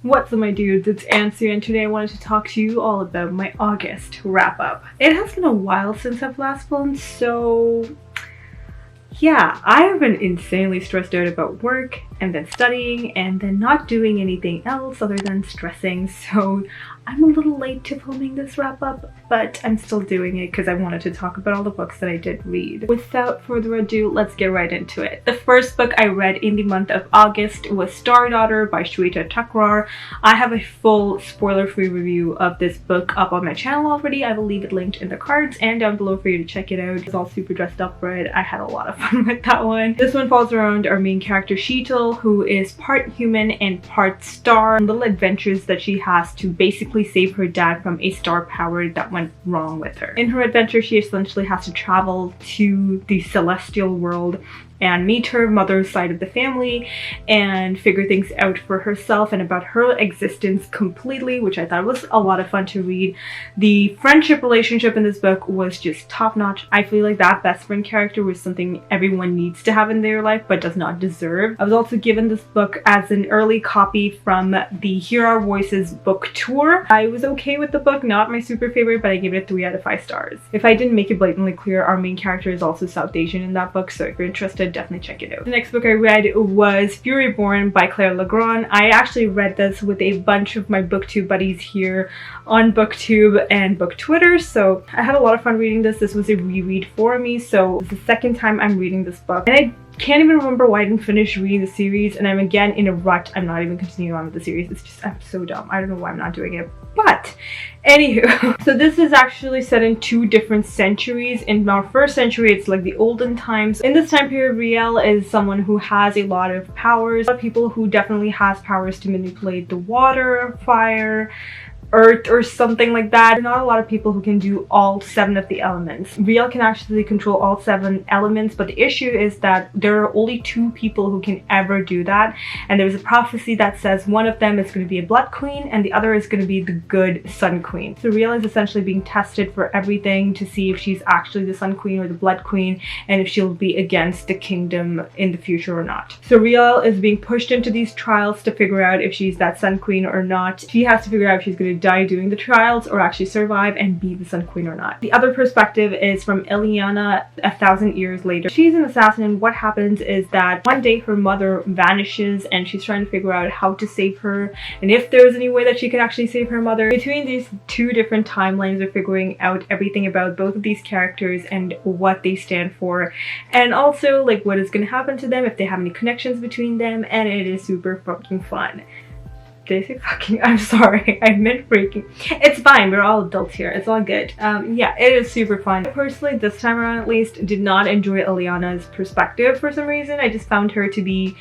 What's up my dudes, it's Ansu and today I wanted to talk to you all about my August wrap up. It has been a while since I've last filmed, so yeah, I have been insanely stressed out about work and then studying and then not doing anything else other than stressing, so I'm a little late to filming this wrap up, but I'm still doing it because I wanted to talk about all the books that I did read. Without further ado, let's get right into it. The first book I read in the month of August was Star Daughter by Shveta Thakrar. I have a full spoiler-free review of this book up on my channel already. I will leave it linked in the cards and down below for you to check it out. I was all super dressed up for it. I had a lot of fun with that one. This one falls around our main character Shveta, who is part human and part star. Little adventures that she has to basically save her dad from a star power that went wrong with her. In her adventure, she essentially has to travel to the celestial world and meet her mother's side of the family and figure things out for herself and about her existence completely, which I thought was a lot of fun to read. The friendship relationship in this book was just top-notch. I feel like that best friend character was something everyone needs to have in their life but does not deserve. I was also given this book as an early copy from the Hear Our Voices book tour. I was okay with the book, not my super favorite, but I gave it a 3 out of 5 stars. If I didn't make it blatantly clear, our main character is also South Asian in that book, so if you're interested, definitely check it out. The next book I read was Furyborn by Legrand. I actually read this with a bunch of my booktube buddies here on booktube and book Twitter, so I had a lot of fun reading this. This was a reread for me, so it's the second time I'm reading this book, and I can't even remember why I didn't finish reading the series, and I'm again in a rut. I'm not even continuing on with the series. It's just, I'm so dumb. I don't know why I'm not doing it. But anywho, so this is actually set in 2 different centuries. In our first century, it's like the olden times. In this time period, Riel is someone who has a lot of powers. A lot of people who definitely has powers to manipulate the water, fire, earth, or something like that. There are not a lot of people who can do all 7 of the elements. Riel can actually control all 7 elements, but the issue is that there are only 2 people who can ever do that, and there's a prophecy that says one of them is going to be a blood queen and the other is going to be the good sun queen. So Riel is essentially being tested for everything to see if she's actually the sun queen or the blood queen, and if she'll be against the kingdom in the future or not. So Riel is being pushed into these trials to figure out if she's that sun queen or not. She has to figure out if she's going to die doing the trials or actually survive and be the sun queen or not. The other perspective is from Eliana 1,000 years later. She's an assassin, and what happens is that one day her mother vanishes and she's trying to figure out how to save her and if there's any way that she can actually save her mother. Between these 2 different timelines of figuring out everything about both of these characters and what they stand for, and also like what is going to happen to them, if they have any connections between them, and it is super fucking fun. Did I say fucking? I'm sorry, I meant freaking. It's fine, we're all adults here, it's all good. Yeah, it is super fun. I personally, this time around at least, did not enjoy Eliana's perspective for some reason. I just found her to be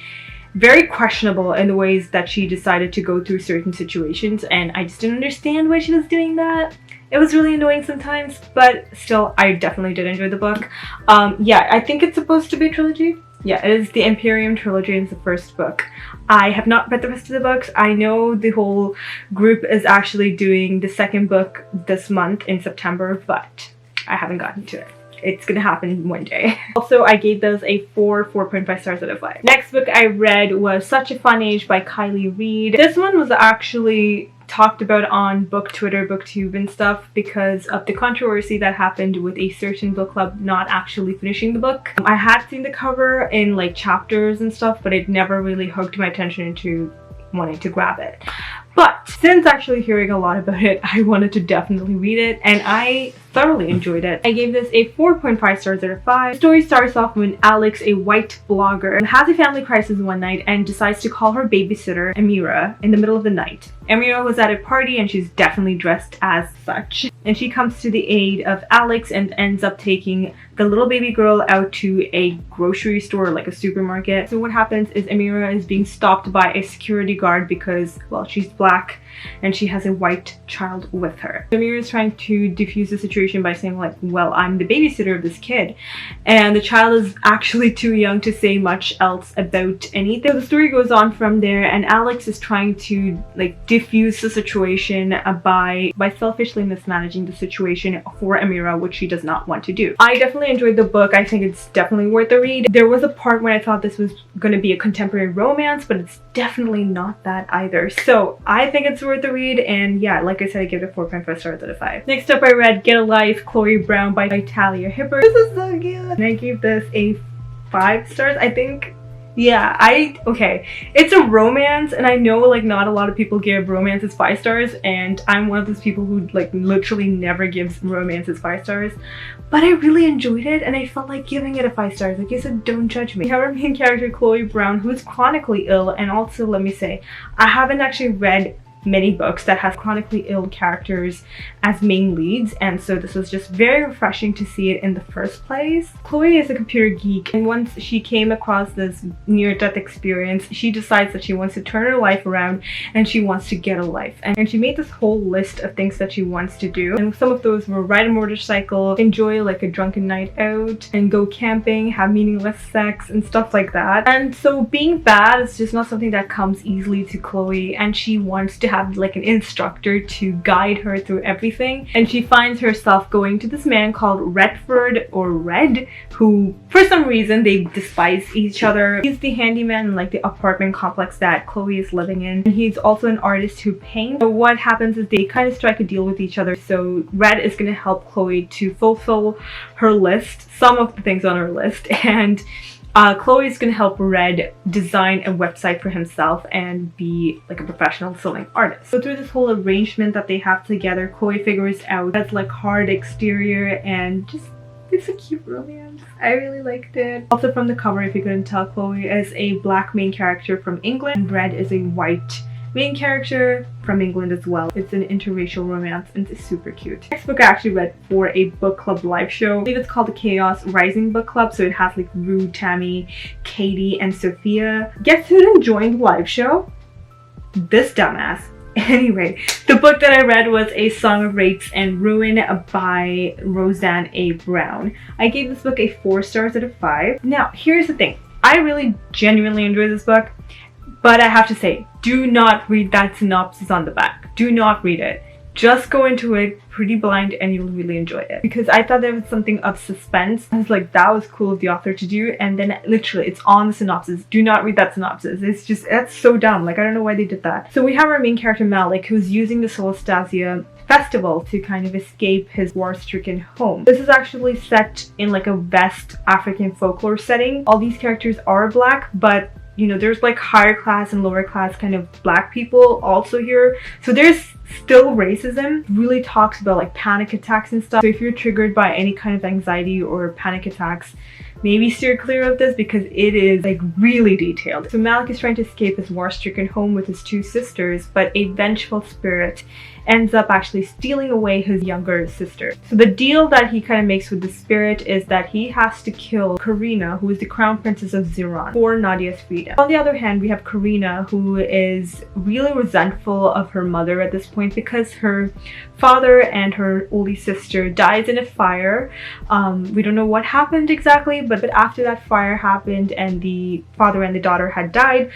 very questionable in the ways that she decided to go through certain situations, and I just didn't understand why she was doing that. It was really annoying sometimes, but still, I definitely did enjoy the book. Yeah, I think it's supposed to be a trilogy. Yeah, it is the Imperium trilogy. It's the first book. I have not read the rest of the books. I know the whole group is actually doing the 2nd book this month in September, but I haven't gotten to it. It's gonna happen one day. Also, I gave those a 4.5 stars out of 5. Next book I read was Such a Fun Age by Kiley, Reid. This one was actually talked about on book Twitter, booktube and stuff because of the controversy that happened with a certain book club not actually finishing the book. I had seen the cover in like chapters and stuff, but it never really hooked my attention into wanting to grab it. But since actually hearing a lot about it, I wanted to definitely read it, and I thoroughly enjoyed it. I gave this a 4.5 stars out of 5. The story starts off when Alex, a white blogger, has a family crisis one night and decides to call her babysitter, Amira, in the middle of the night. Amira was at a party and she's definitely dressed as such. And she comes to the aid of Alex and ends up taking the little baby girl out to a grocery store, like a supermarket. So what happens is Amira is being stopped by a security guard because, well, she's black and she has a white child with her. Amira is trying to defuse the situation situation by saying like, well, I'm the babysitter of this kid, and the child is actually too young to say much else about anything. So the story goes on from there, and Alex is trying to like diffuse the situation by selfishly mismanaging the situation for Amira, which she does not want to do. I definitely enjoyed the book. I think it's definitely worth a read. There was a part when I thought this was going to be a contemporary romance, but it's definitely not that either. So I think it's worth a read, and yeah, like I said, I give it a 4.5 stars out of 5. Next up, I read Get a Life, Chloe Brown by Talia Hibbert. This is so good, and I gave this a 5 stars, I think. Yeah, okay, it's a romance, and I know like not a lot of people give romances 5 stars, and I'm one of those people who like literally never gives romances 5 stars, but I really enjoyed it, and I felt like giving it a 5 stars. Like you said, don't judge me. We have our main character Chloe Brown, who is chronically ill, and also let me say, I haven't actually read many books that has chronically ill characters as main leads, and so this was just very refreshing to see it in the first place. Chloe is a computer geek, and once she came across this near-death experience, she decides that she wants to turn her life around and she wants to get a life. And she made this whole list of things that she wants to do, and some of those were ride a motorcycle, enjoy like a drunken night out, and go camping, have meaningless sex, and stuff like that. And so being bad is just not something that comes easily to Chloe, and she wants to have like an instructor to guide her through everything. And she finds herself going to this man called Redford, or Red, who for some reason they despise each other. He's the handyman in like the apartment complex that Chloe is living in, and he's also an artist who paints. So what happens is they kind of strike a deal with each other. So Red is going to help Chloe to fulfill her list, some of the things on her list, and Chloe is going to help Red design a website for himself and be like a professional selling artist. So through this whole arrangement that they have together, Chloe figures out that's like hard exterior, and just it's a cute romance. I really liked it. Also from the cover, if you couldn't tell, Chloe is a black main character from England, and Red is a white main character from England as well. It's an interracial romance, and it's super cute. Next book I actually read for a book club live show. I believe it's called the Chaos Rising Book Club, so it has like Rue, Tammy, Katie, and Sophia. Guess who didn't join the live show? This dumbass. Anyway, the book that I read was A Song of Wraiths and Ruin by Roseanne A. Brown. I gave this book a 4 stars out of 5. Now, here's the thing. I really genuinely enjoyed this book, but I have to say, do not read that synopsis on the back. Do not read it. Just go into it pretty blind and you'll really enjoy it. Because I thought there was something of suspense. I was like, that was cool of the author to do. And then literally, it's on the synopsis. Do not read that synopsis. It's just, that's so dumb. Like, I don't know why they did that. So we have our main character, Malik, who's using the Solstasia festival to kind of escape his war-stricken home. This is actually set in like a West African folklore setting. All these characters are black, but you know, there's like higher class and lower class kind of black people also here. So there's still racism. Really talks about like panic attacks and stuff. So if you're triggered by any kind of anxiety or panic attacks, maybe steer clear of this because it is like really detailed. So Malik is trying to escape his war-stricken home with his 2 sisters, but a vengeful spirit ends up actually stealing away his younger sister. So the deal that he kind of makes with the spirit is that he has to kill Karina, who is the crown princess of Ziran, for Nadia's freedom. On the other hand, we have Karina, who is really resentful of her mother at this point because her father and her only sister dies in a fire. We don't know what happened exactly, but after that fire happened and the father and the daughter had died,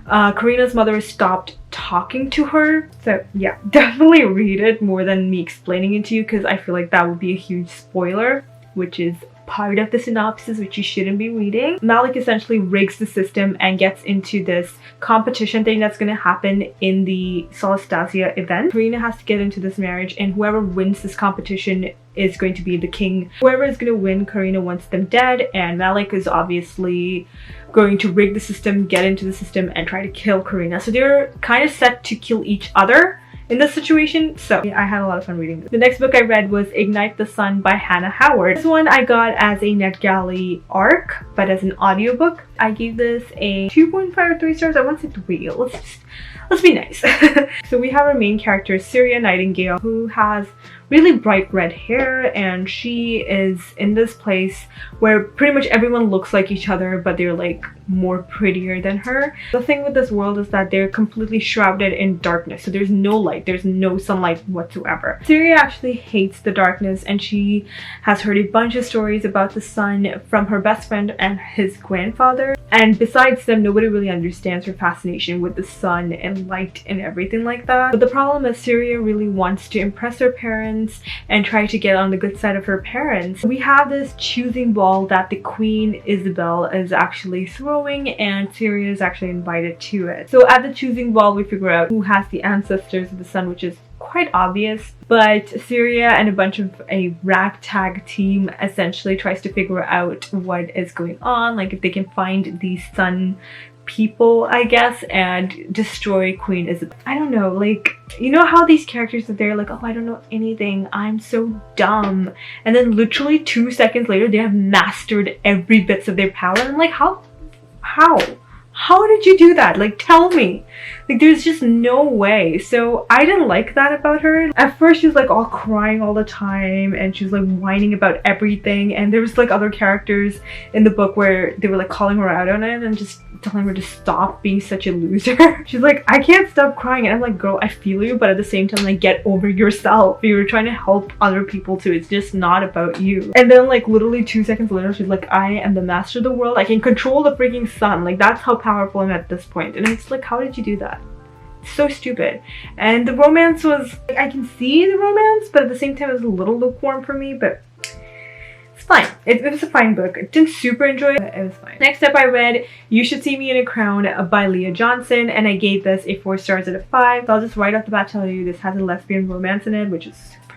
Karina's mother stopped talking to her. So yeah, definitely read it more than me explaining it to you, because I feel like that would be a huge spoiler, which is part of the synopsis, which you shouldn't be reading. Malik essentially rigs the system and gets into this competition thing that's going to happen in the Solstasia event. Karina has to get into this marriage, and whoever wins this competition is going to be the king. Whoever is going to win, Karina wants them dead, and Malik is obviously going to rig the system, get into the system, and try to kill Karina. So they're kind of set to kill each other in this situation. So yeah, I had a lot of fun reading this. The next book I read was Ignite the Sun by Hanna Howard. This one I got as a NetGalley ARC, but as an audiobook. I gave this a 2.5 or 3 stars. I want to say 3. Let's be nice. So we have our main character, Syria Nightingale, who has really bright red hair, and she is in this place where pretty much everyone looks like each other, but they're like more prettier than her. The thing with this world is that they're completely shrouded in darkness, so there's no light, there's no sunlight whatsoever. Syria actually hates the darkness, and she has heard a bunch of stories about the sun from her best friend and his grandfather, and besides them, nobody really understands her fascination with the sun and light and everything like that. But the problem is Syria really wants to impress her parents and try to get on the good side of her parents. We have this choosing ball that the Queen Isabel is actually throwing, and Syria is actually invited to it. So at the choosing ball, we figure out who has the ancestors of the sun, which is quite obvious, but Syria and a bunch of a ragtag team essentially tries to figure out what is going on, like if they can find these sun people, I guess, and destroy Queen Isabel. I don't know, like, you know how these characters are there like, oh, I don't know anything, I'm so dumb, and then literally 2 seconds later they have mastered every bits of their power. And I'm like, how did you do that? Like, tell me. Like, there's just no way. So I didn't like that about her. At first she was like all crying all the time, and she was like whining about everything, and there was like other characters in the book where they were like calling her out on it and just telling her to stop being such a loser. She's like, I can't stop crying, and I'm like, girl, I feel you, but at the same time, like, get over yourself. You're trying to help other people too. It's just not about you. And then like literally 2 seconds later, she's like, I am the master of the world, I can control the freaking sun. Like, that's how powerful I'm at this point. And it's like, how did you do that? It's so stupid. And the romance was like, I can see the romance, but at the same time it was a little lukewarm for me, but it's fine. It was a fine book. I didn't super enjoy it, but it was fine. Next up, I read You Should See Me in a Crown by Leah Johnson, and I gave this a 4 stars out of 5. So I'll just right off the bat tell you this has a lesbian romance in it, which is super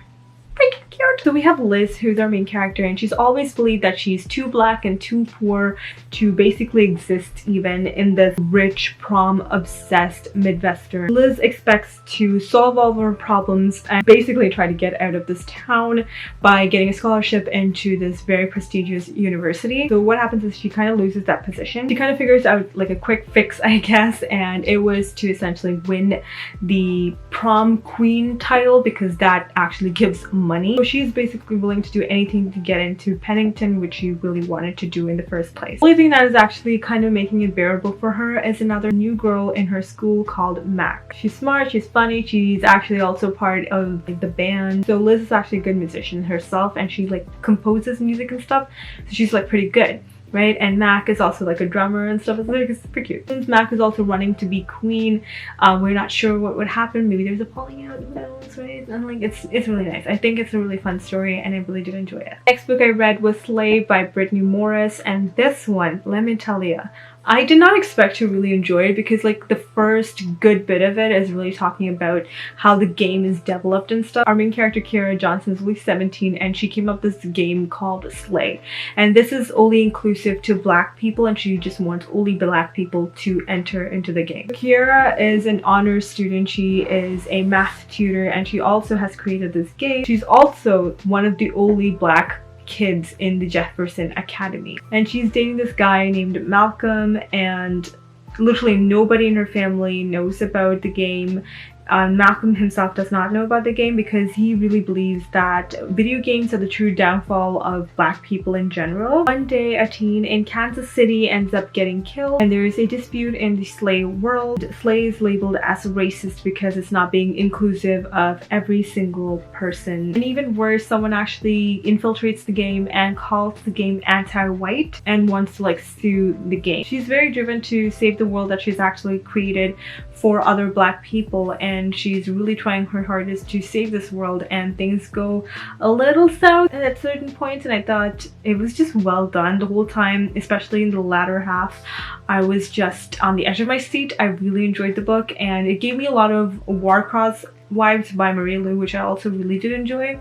freaking cute. So we have Liz, who's our main character, and she's always believed that she's too black and too poor to basically exist even in this rich, prom-obsessed Midwestern. Liz expects to solve all of her problems and basically try to get out of this town by getting a scholarship into this very prestigious university. So what happens is she kind of loses that position. She kind of figures out like a quick fix, I guess, and it was to essentially win the prom queen title because that actually gives money. So she's basically willing to do anything to get into Pennington, which she really wanted to do in the first place. The only thing that is actually kind of making it bearable for her is another new girl in her school called Mac. She's smart, she's funny, she's actually also part of like, the band. So Liz is actually a good musician herself, and she like composes music and stuff, so she's like pretty good. Right, and Mac is also like a drummer and stuff. It's like it's super cute. Since Mac is also running to be queen, we're not sure what would happen. Maybe there's a falling out, who knows, right? And like it's really nice. I think it's a really fun story, and I really did enjoy it. Next book I read was Slay by Brittney Morris, and this one, let me tell you, I did not expect to really enjoy it because like the first good bit of it is really talking about how the game is developed and stuff. Our main character Kira Johnson is only 17, and she came up with this game called Slay, and this is only inclusive to black people, and she just wants only black people to enter into the game. Kira is an honors student, she is a math tutor, and she also has created this game. She's also one of the only black kids in the Jefferson Academy, and she's dating this guy named Malcolm, and literally nobody in her family knows about the game. Malcolm himself does not know about the game because he really believes that video games are the true downfall of black people in general. One day, a teen in Kansas City ends up getting killed, and there is a dispute in the Slay world. Slay is labeled as racist because it's not being inclusive of every single person. And even worse, someone actually infiltrates the game and calls the game anti-white and wants to like sue the game. She's very driven to save the world that she's actually created for other black people, and she's really trying her hardest to save this world, and things go a little south at certain points, and I thought it was just well done the whole time, especially in the latter half. I was just on the edge of my seat. I really enjoyed the book, and it gave me a lot of Warcross vibes by Marie Lu, which I also really did enjoy.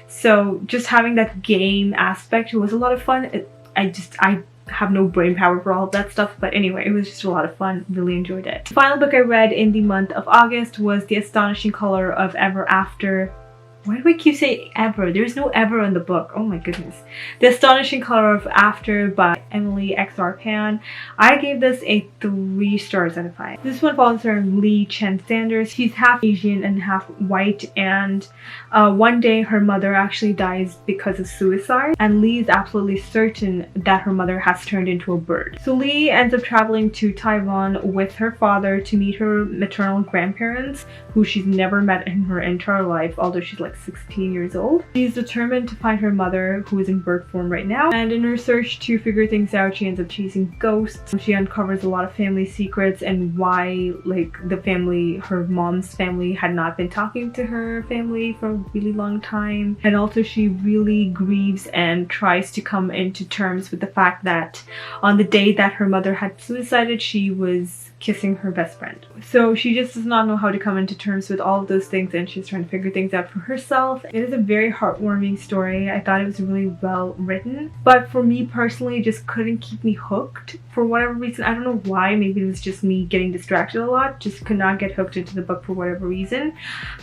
So just having that game aspect was a lot of fun. I have no brain power for all of that stuff, but anyway, it was just a lot of fun. Really enjoyed it. The final book I read in the month of August was The Astonishing Color of Ever After Why do I keep saying ever? There's no ever in the book. Oh my goodness. The Astonishing Color of After by Emily XR Pan. I gave this a 3 stars out of 5. This one follows her Leigh Chen Sanders. She's half Asian and half white, and one day her mother actually dies because of suicide, and Leigh is absolutely certain that her mother has turned into a bird. So Leigh ends up traveling to Taiwan with her father to meet her maternal grandparents, who she's never met in her entire life, although she's like 16 years old. She's determined to find her mother, who is in bird form right now, and in her search to figure things out, she ends up chasing ghosts. She uncovers a lot of family secrets and why, like, the family, her mom's family, had not been talking to her family for a really long time. And also she really grieves and tries to come into terms with the fact that on the day that her mother had suicided, she was kissing her best friend. So she just does not know how to come into terms with all of those things, and she's trying to figure things out for herself. It is a very heartwarming story. I thought it was really well written, but for me personally, it just couldn't keep me hooked for whatever reason. I don't know why. Maybe it was just me getting distracted a lot. Just could not get hooked into the book for whatever reason.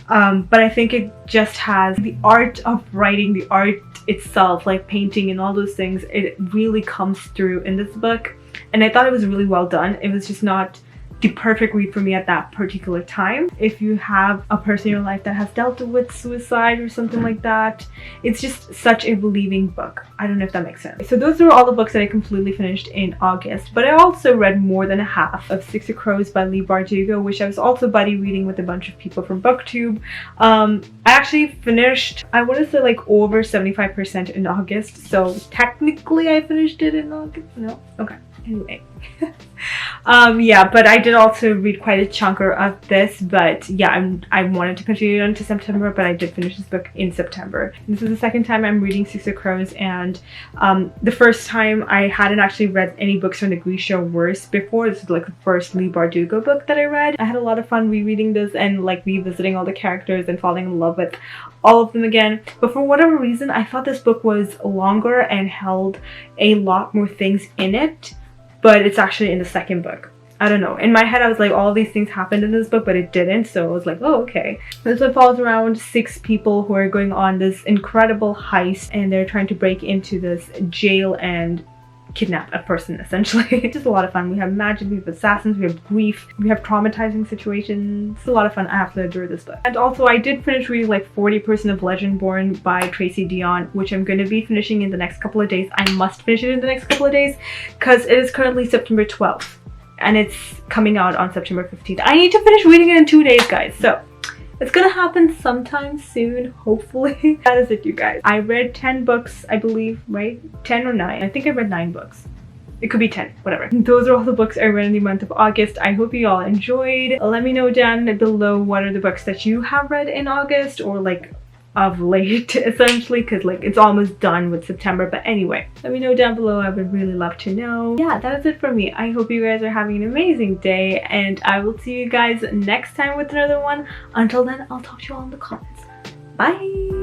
But I think it just has the art of writing, the art itself, like painting and all those things. It really comes through in this book, and I thought it was really well done. It was just not the perfect read for me at that particular time. If you have a person in your life that has dealt with suicide or something like that, it's just such a relieving book. I don't know if that makes sense. So those are all the books that I completely finished in August, but I also read more than a half of Six of Crows by Leigh Bardugo, which I was also buddy reading with a bunch of people from BookTube. I actually finished, I want to say like over 75% in August, so technically I finished it in August. No? Okay. Anyway. Yeah, but I did also read quite a chunker of this, but yeah, I wanted to continue on to September, but I did finish this book in September. This is the second time I'm reading Six of Crows, and the first time I hadn't actually read any books from the Grisha Worse before. This is like the first Leigh Bardugo book that I read. I had a lot of fun rereading this and like revisiting all the characters and falling in love with all of them again. But for whatever reason, I thought this book was longer and held a lot more things in it, but it's actually in the second book. I don't know. In my head, I was like, all these things happened in this book, but it didn't. So I was like, oh, okay. This one follows around 6 people who are going on this incredible heist, and they're trying to break into this jail and kidnap a person, essentially. It's just a lot of fun. We have magic, we have assassins, we have grief, we have traumatizing situations. It's a lot of fun. I absolutely adore this book. And also, I did finish reading like 40% of Legendborn by Tracey Deonn, which I'm going to be finishing in the next couple of days. I must finish it in the next couple of days because it is currently September 12th and it's coming out on September 15th. I need to finish reading it in 2 days, guys. So it's gonna happen sometime soon, hopefully. That is it, you guys. I read 10 books, I believe, right? 10 or 9. I think I read 9 books. It could be 10, whatever. Those are all the books I read in the month of August. I hope you all enjoyed. Let me know down below what are the books that you have read in August, or like of late, essentially, because like it's almost done with September. But anyway, let me know down below. I would really love to know. Yeah, that is it for me. I hope you guys are having an amazing day, and I will see you guys next time with another one. Until then, I'll talk to you all in the comments. Bye.